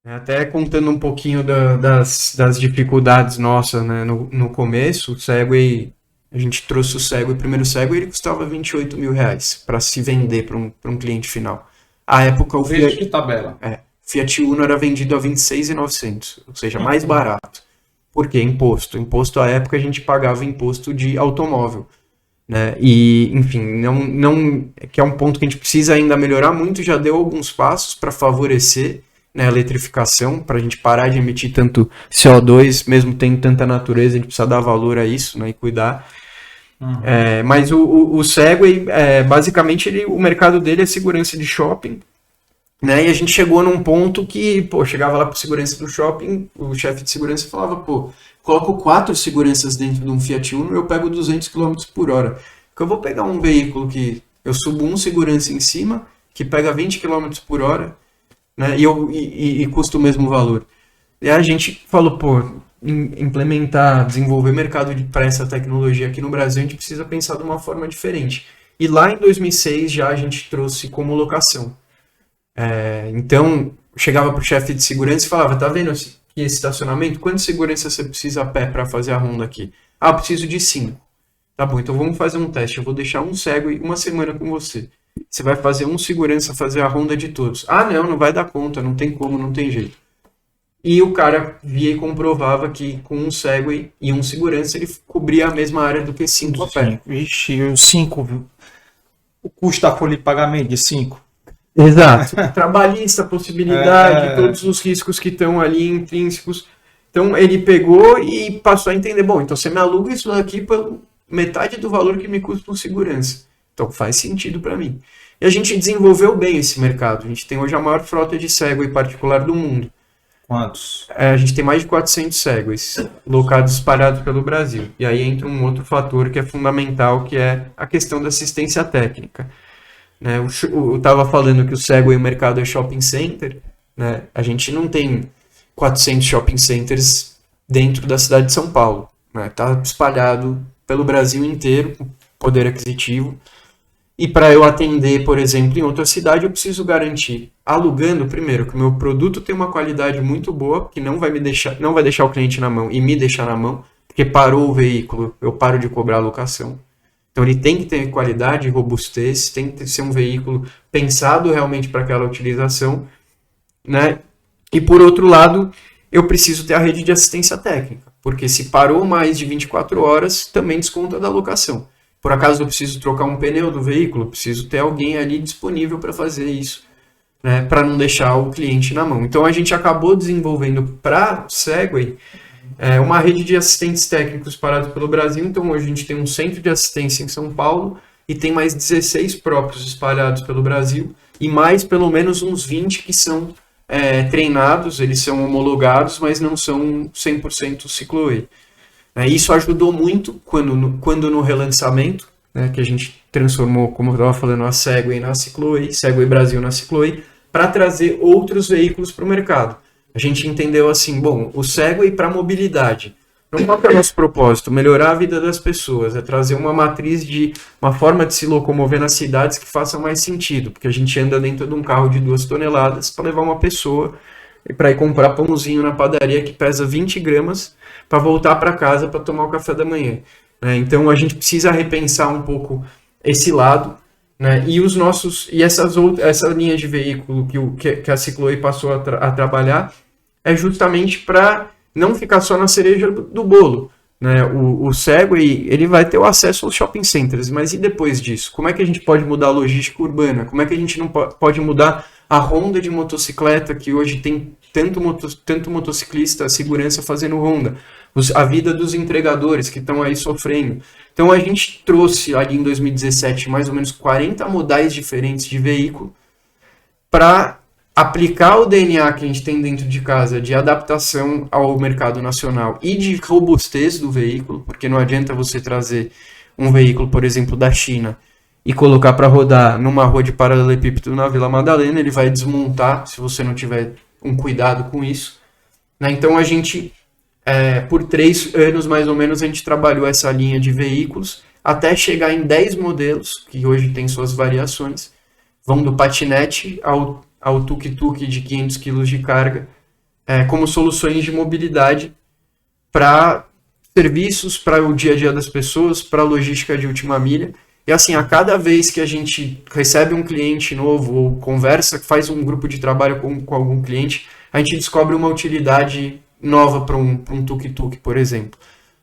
Até contando um pouquinho das dificuldades nossas, né? No começo, o Segway, a gente trouxe o Segway, o primeiro Segway, ele custava R$ 28.000 para se vender para um cliente final. À época, o Preço de Fiat, tabela. Fiat Uno era vendido a 26.900, ou seja, mais barato. Por quê? Imposto. Imposto à época a gente pagava imposto de automóvel, né? E, enfim, não, que é um ponto que a gente precisa ainda melhorar muito, já deu alguns passos para favorecer, né, a eletrificação, para a gente parar de emitir tanto CO2, mesmo tendo tanta natureza, a gente precisa dar valor a isso, né, e cuidar. Uhum. Mas o Segway, basicamente, o mercado dele é segurança de shopping, né? E a gente chegou num ponto que, pô, chegava lá pro segurança do shopping, o chefe de segurança falava, pô, coloco 4 seguranças dentro de um Fiat Uno e eu pego 200 quilômetros por hora. Porque eu vou pegar um veículo que eu subo um segurança em cima, que pega 20 quilômetros por hora, né? E custa o mesmo valor. E a gente falou, pô, implementar, desenvolver mercado para essa tecnologia aqui no Brasil, a gente precisa pensar de uma forma diferente. E lá em 2006 já a gente trouxe como locação. Então, chegava pro chefe de segurança e falava, tá vendo esse estacionamento? Quantos segurança você precisa a pé para fazer a ronda aqui? Ah, eu preciso de 5. Tá bom, então vamos fazer um teste. Eu vou deixar um cego uma semana com você. Você vai fazer um segurança fazer a ronda de todos. Ah, não vai dar conta, não tem como, não tem jeito. E o cara via e comprovava que com um Segway e um segurança ele cobria a mesma área do que 5 a pé. Ixi, os 5, o custo da folha de pagamento de 5. Exato. Trabalhista, possibilidade, todos os riscos que estão ali intrínsecos. Então ele pegou e passou a entender, bom, então você me aluga isso aqui por metade do valor que me custa um segurança. Então faz sentido para mim. E a gente desenvolveu bem esse mercado. A gente tem hoje a maior frota de Segway particular do mundo. Quantos? A gente tem mais de 400 Segways locados espalhados pelo Brasil. E aí entra um outro fator que é fundamental, que é a questão da assistência técnica. Né? Eu estava falando que o Segway, o mercado é shopping center, né? A gente não tem 400 shopping centers dentro da cidade de São Paulo. Está espalhado pelo Brasil inteiro, com poder aquisitivo. E para eu atender, por exemplo, em outra cidade, eu preciso garantir, alugando primeiro, que o meu produto tem uma qualidade muito boa, que não vai deixar o cliente na mão e me deixar na mão, porque parou o veículo, eu paro de cobrar a locação. Então ele tem que ter qualidade, robustez, tem que ser um veículo pensado realmente para aquela utilização, né? E por outro lado, eu preciso ter a rede de assistência técnica, porque se parou mais de 24 horas, também desconta da locação. Por acaso eu preciso trocar um pneu do veículo, preciso ter alguém ali disponível para fazer isso, né? Para não deixar o cliente na mão. Então a gente acabou desenvolvendo para Segway uma rede de assistentes técnicos parados pelo Brasil. Então hoje a gente tem um centro de assistência em São Paulo e tem mais 16 próprios espalhados pelo Brasil e mais pelo menos uns 20 que são treinados, eles são homologados, mas não são 100% Cicloe. Isso ajudou muito quando no relançamento, né, que a gente transformou, como eu estava falando, a Segway na Cicloe, Segway Brasil na Cicloe, para trazer outros veículos para o mercado. A gente entendeu assim, bom, o Segway para mobilidade. Então, qual que é o nosso propósito? Melhorar a vida das pessoas, é trazer uma matriz de uma forma de se locomover nas cidades que faça mais sentido, porque a gente anda dentro de um carro de 2 toneladas para levar uma pessoa para ir comprar pãozinho na padaria que pesa 20 gramas para voltar para casa para tomar o café da manhã. Então a gente precisa repensar um pouco esse lado, né? E essa linha de veículo que a Cicloe passou a trabalhar é justamente para não ficar só na cereja do bolo. Né? O Segway ele vai ter o acesso aos shopping centers, mas e depois disso? Como é que a gente pode mudar a logística urbana? Como é que a gente não pode mudar a ronda de motocicleta, que hoje tem tanto motociclista, segurança fazendo ronda? A vida dos entregadores que estão aí sofrendo. Então a gente trouxe ali em 2017 mais ou menos 40 modais diferentes de veículo para aplicar o DNA que a gente tem dentro de casa de adaptação ao mercado nacional e de robustez do veículo, porque não adianta você trazer um veículo, por exemplo, da China e colocar para rodar numa rua de paralelepípedo na Vila Madalena, ele vai desmontar se você não tiver um cuidado com isso. Então a gente, por 3 anos mais ou menos, a gente trabalhou essa linha de veículos até chegar em 10 modelos, que hoje tem suas variações, vão do patinete ao tuk-tuk de 500 kg de carga, como soluções de mobilidade para serviços, para o dia a dia das pessoas, para a logística de última milha. E assim, a cada vez que a gente recebe um cliente novo ou conversa, faz um grupo de trabalho com algum cliente, a gente descobre uma utilidade nova para um tuk-tuk, por exemplo.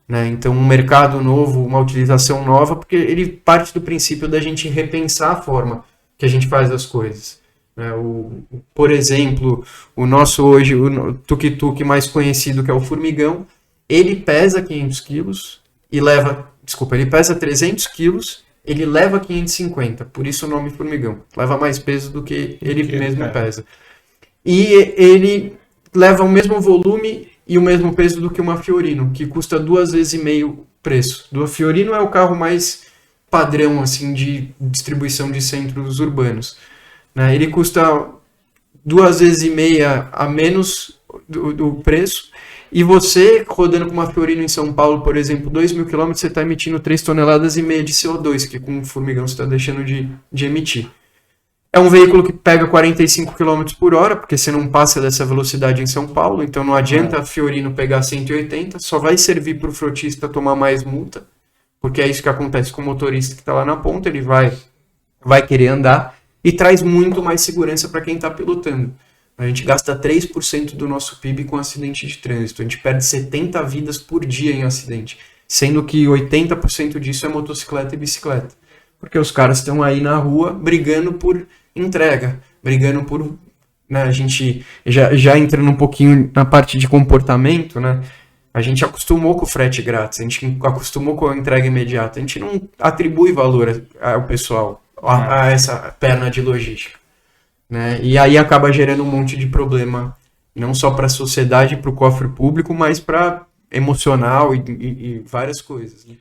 Né? Então, um mercado novo, uma utilização nova, porque ele parte do princípio da gente repensar a forma que a gente faz as coisas. Né? Por exemplo, o nosso hoje, o tuk-tuk mais conhecido, que é o Formigão, ele pesa 500 quilos e leva... Desculpa, ele pesa 300 quilos, ele leva 550, por isso o nome Formigão. Leva mais peso do que ele mesmo pesa. E ele leva o mesmo volume e o mesmo peso do que uma Fiorino, que custa 2,5 vezes o preço. A Fiorino é o carro mais padrão assim, de distribuição de centros urbanos. Né? Ele custa 2,5 vezes a menos do preço. E você, rodando com uma Fiorino em São Paulo, por exemplo, 2.000 km, você está emitindo 3,5 toneladas de CO2, que com o Formigão você está deixando de emitir. É um veículo que pega 45 km por hora, porque você não passa dessa velocidade em São Paulo, então não adianta a Fiorino pegar 180, só vai servir para o frotista tomar mais multa, porque é isso que acontece com o motorista que está lá na ponta, ele vai querer andar, e traz muito mais segurança para quem está pilotando. A gente gasta 3% do nosso PIB com acidente de trânsito. A gente perde 70 vidas por dia em acidente. Sendo que 80% disso é motocicleta e bicicleta. Porque os caras estão aí na rua brigando por entrega. Brigando por... Né, a gente já entrando um pouquinho na parte de comportamento, né? A gente acostumou com o frete grátis. A gente acostumou com a entrega imediata. A gente não atribui valor ao pessoal, a essa perna de logística. Né? E aí acaba gerando um monte de problema, não só para a sociedade, para o cofre público, mas para emocional e várias coisas. Né?